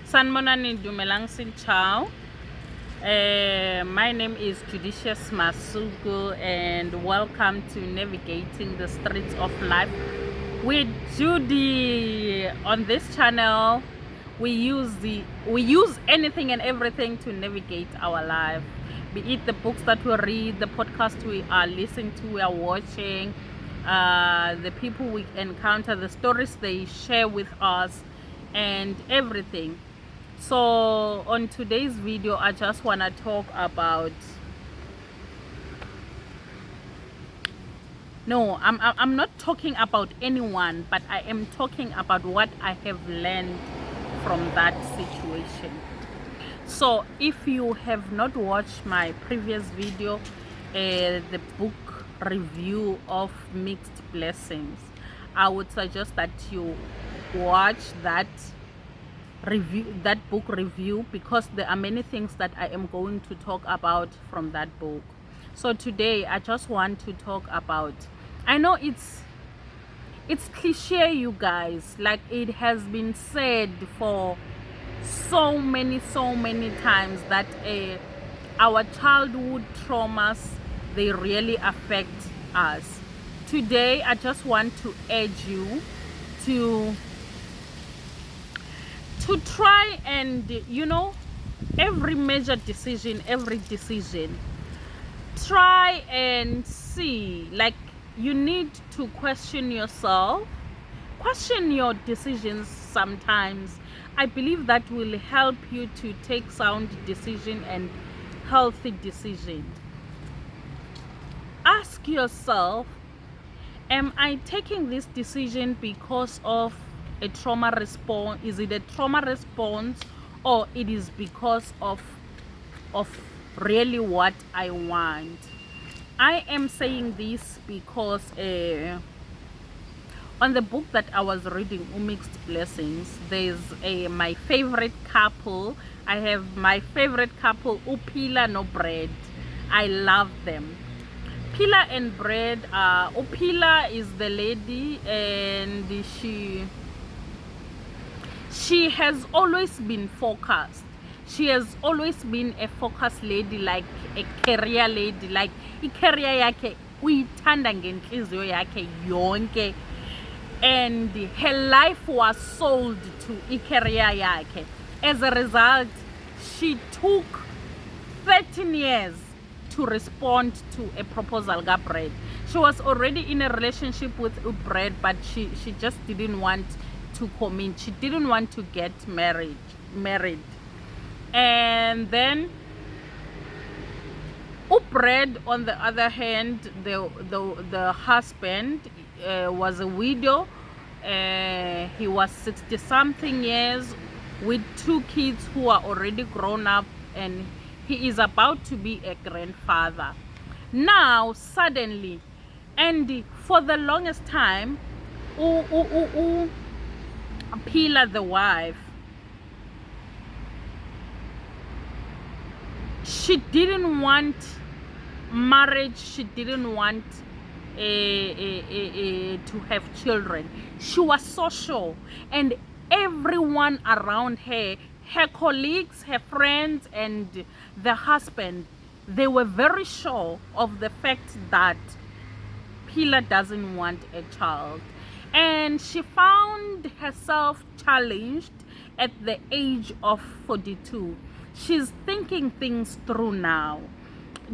Sanmonani Dumelang Sin Chao. My name is Judicious Masuku, and welcome to Navigating the Streets of Life with Judy. On this channel, we use anything and everything to navigate our life, be it the books that we read, the podcast we are listening to, we are watching, the people we encounter, the stories they share with us, and everything. So on today's video, I just want to talk about I'm not talking about anyone, but I am talking about what I have learned from that situation. So if you have not watched my previous video, the book review of Mixed Blessings, I would suggest that you watch that book review, because there are many things that I am going to talk about from that book. So today I just want to talk about, I know it's cliche, you guys, like it has been said for so many times that our childhood traumas, they really affect us. Today I just want to urge you to try and, every major decision, try and see, like, you need to question yourself, question your decisions. Sometimes I believe that will help you to take sound decision and healthy decisions. Ask yourself, am I taking this decision because of a trauma response? Is it a trauma response, or it is because of really what I want? I am saying this because on the book that I was reading, Mixed Blessings, there's my favorite couple. I have my favorite couple, Uphila no Brad. I love them. Phila and Brad. Uphila is the lady, and she has always been focused. She has always been a focused lady, like a career lady, like i-career yakhe uyithanda ngenhliziyo yakhe yonke, and her life was sold to i-career yakhe. As a result, she took 13 years to respond to a proposal ga Brad. She was already in a relationship with Brad, but she just didn't want to commit. She didn't want to get married. And then Brad, on the other hand, the husband was a widow. He was 60 something years with 2 kids who are already grown up, and he is about to be a grandfather now suddenly. And for the longest time, Phila, the wife, she didn't want marriage. She didn't want to have children. She was so sure, and everyone around her, her colleagues, her friends, and the husband, they were very sure of the fact that Phila doesn't want a child. And she found herself challenged at the age of 42. She's thinking things through now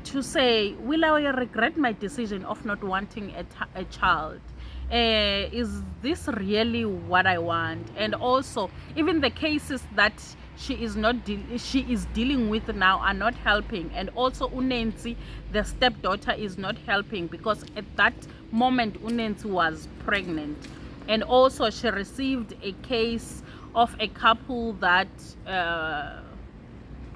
to say, will I regret my decision of not wanting a child? Is this really what I want? And also, even the cases that she is dealing with now are not helping. And also Unensi, the stepdaughter, is not helping, because at that moment Unensi was pregnant. And also she received a case of a couple that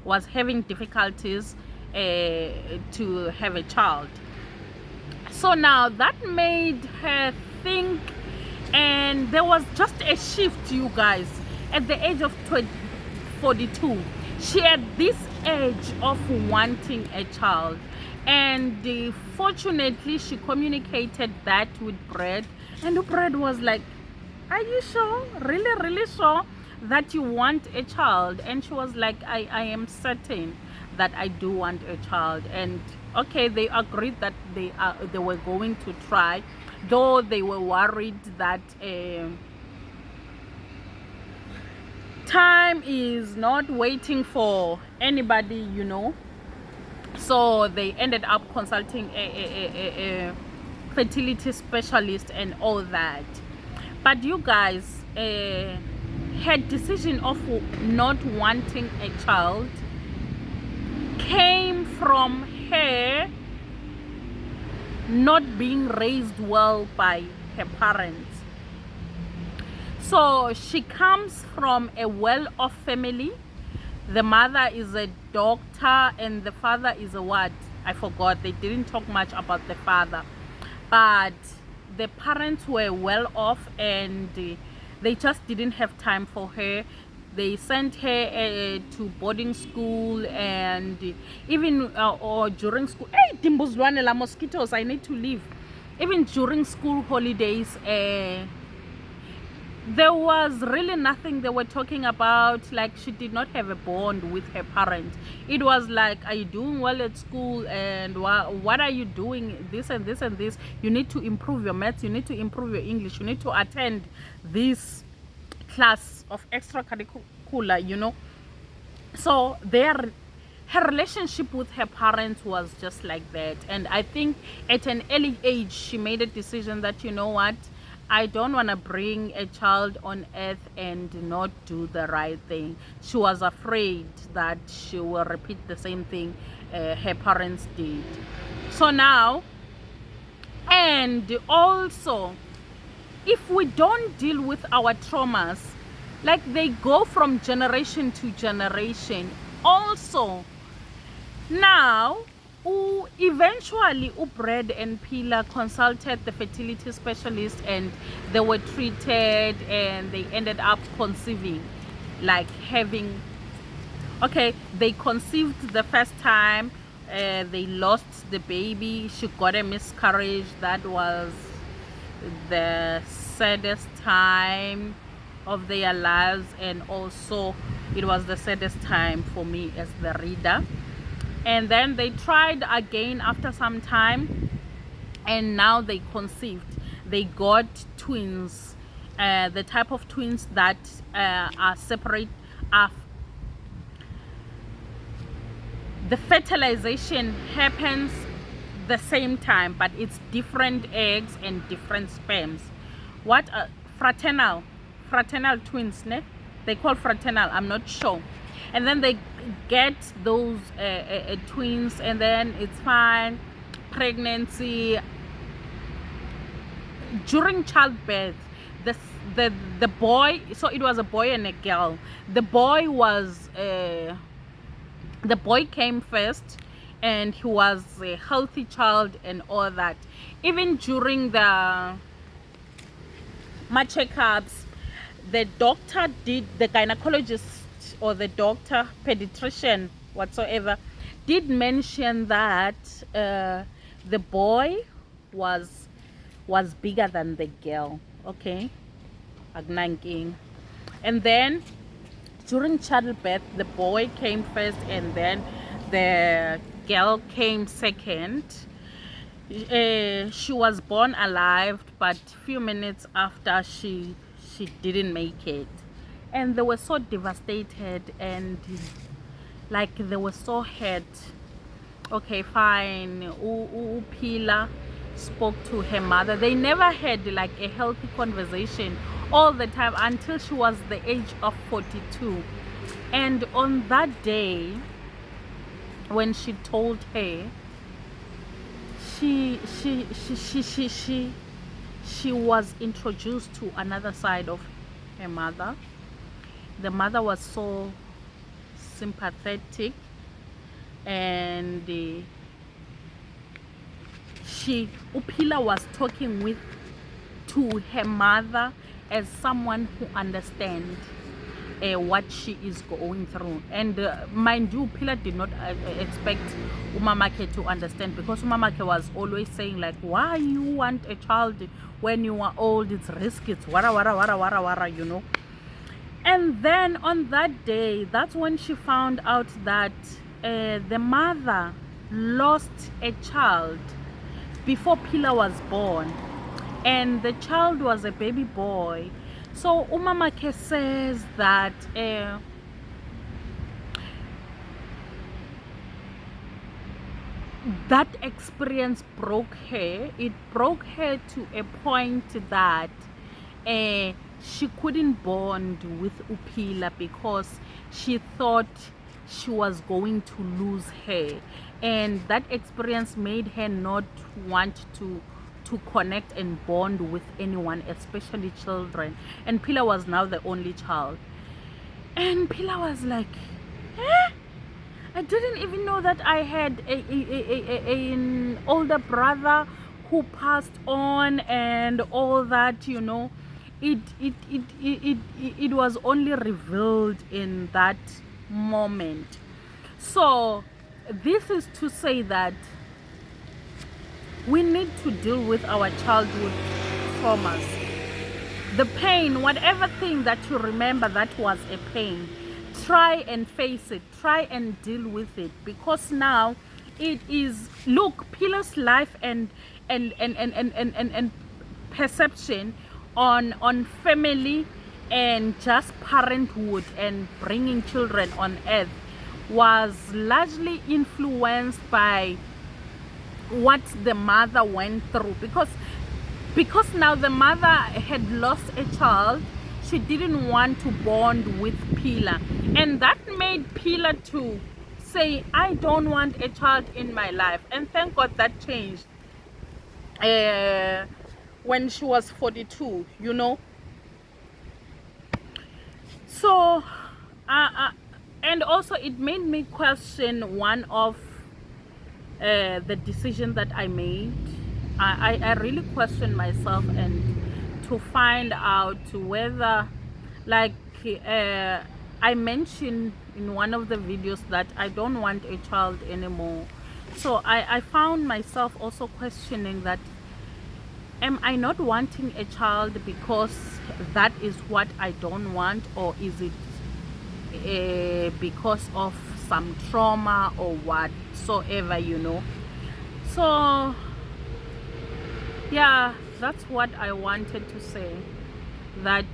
was having difficulties to have a child. So now that made her think, and there was just a shift, you guys. At the age of 42, she had this urge of wanting a child, and fortunately she communicated that with Brad, and Brad was like, are you sure, really sure that you want a child? And she was like, I am certain that I do want a child. And okay, they agreed that they were going to try, though they were worried that time is not waiting for anybody, you know. So they ended up consulting a fertility specialist and all that. But you guys, her decision of not wanting a child came from her not being raised well by her parents. So she comes from a well-off family. The mother is a doctor and the father is a what? I forgot. They didn't talk much about the father. But the parents were well off and they just didn't have time for her. They sent her to boarding school, and even or during school. Hey, Dimbuzwane, la mosquitoes, I need to leave. Even during school holidays, there was really nothing they were talking about. Like, she did not have a bond with her parents. It was like, are you doing well at school, and what are you doing, this and this and this? You need to improve your maths, you need to improve your English, you need to attend this class of extracurricular, you know. So her relationship with her parents was just like that. And I think at an early age she made a decision that, you know what, I don't want to bring a child on earth and not do the right thing. She was afraid that she will repeat the same thing her parents did. So now, and also, if we don't deal with our traumas, like they go from generation to generation. Also, now, eventually Brad and Pila consulted the fertility specialist and they were treated and they ended up conceiving, like having, okay, they conceived the first time, they lost the baby, she got a miscarriage. That was the saddest time of their lives, and also it was the saddest time for me as the reader. And then they tried again after some time, and now they conceived. They got twins, the type of twins that are separate. The fertilization happens the same time, but it's different eggs and different sperms. What fraternal twins, ne? They call fraternal, I'm not sure. And then they get those twins, and then it's fine. Pregnancy, during childbirth, the boy, so it was a boy and a girl. The boy came first, and he was a healthy child and all that. Even during my checkups, the gynecologist or the doctor, pediatrician, whatsoever, did mention that the boy was bigger than the girl. Okay, and then during childbirth, the boy came first and then the girl came second. She was born alive, but few minutes after she didn't make it, and they were so devastated and like they were so hurt. Okay, fine. Pila spoke to her mother. They never had like a healthy conversation all the time until she was the age of 42. And on that day, when she told her, she was introduced to another side of her mother. The mother was so sympathetic, and Upila was talking to her mother as someone who understands. what she is going through. And mind you, Pilar did not expect Umamake to understand, because Umamake was always saying like, why you want a child when you are old? It's risky, it's wara wara wara wara wara, you know. And then on that day, that's when she found out that the mother lost a child before Pilar was born, and the child was a baby boy. So Umamake says that that experience broke her. It broke her to a point that she couldn't bond with Upila, because she thought she was going to lose her, and that experience made her not want to connect and bond with anyone, especially children. And Pilar was now the only child, and Pilar was like, I didn't even know that I had an older brother who passed on and all that, you know. It was only revealed in that moment. So this is to say that we need to deal with our childhood traumas. The pain, whatever thing that you remember that was a pain, try and face it, try and deal with it, because now it is, look, Pilar's life and perception on family and just parenthood and bringing children on earth was largely influenced by what the mother went through, because now the mother had lost a child. She didn't want to bond with Pilar, and that made Pilar to say, I don't want a child in my life. And thank God that changed when she was 42, you know. So and also it made me question one of the decision that I made. I really questioned myself, and to find out whether, like I mentioned in one of the videos, that I don't want a child anymore. So I found myself also questioning that, am I not wanting a child because that is what I don't want, or is it because of some trauma or whatsoever, you know? So yeah, that's what I wanted to say, that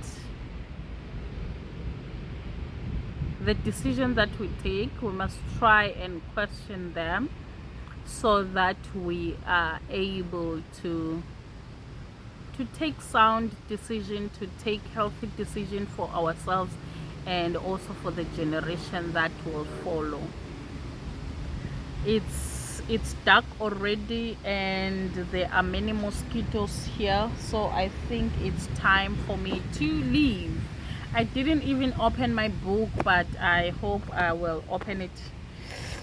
the decision that we take, we must try and question them, so that we are able to take sound decision, to take healthy decision for ourselves and also for the generation that will follow. It's dark already, and there are many mosquitoes here, so I think it's time for me to leave. I didn't even open my book, but I hope I will open it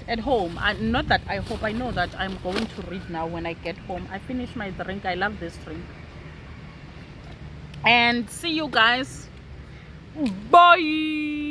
at home. And not that I hope, I know that I'm going to read now when I get home. I finish my drink. I love this drink. And see you guys. Bye.